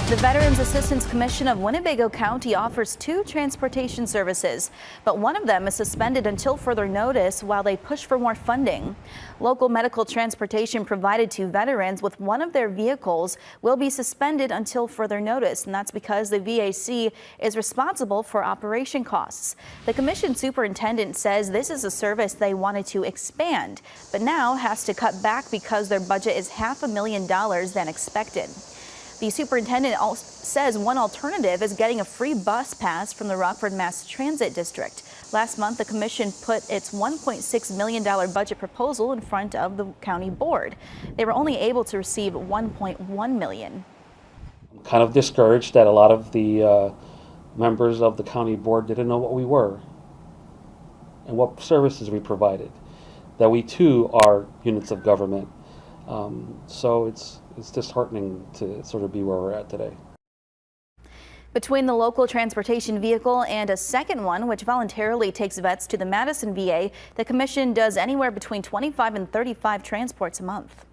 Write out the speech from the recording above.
The Veterans Assistance Commission of Winnebago County offers 2 transportation services, but one of them is suspended until further notice while they push for more funding. Local medical transportation provided to veterans with one of their vehicles will be suspended until further notice, and that's because the VAC is responsible for operation costs. The commission superintendent says this is a service they wanted to expand, but now has to cut back because their budget is $500,000 than expected. The superintendent says one alternative is getting a free bus pass from the Rockford Mass Transit District. Last month, the commission put its $1.6 million budget proposal in front of the county board. They were only able to receive $1.1 million. I'm kind of discouraged that a lot of the members of the county board didn't know what we were and what services we provided, that we too are units of government. So it's disheartening to sort of be where we're at today. Between the local transportation vehicle and a second one, which voluntarily takes vets to the Madison VA, the commission does anywhere between 25 and 35 transports a month.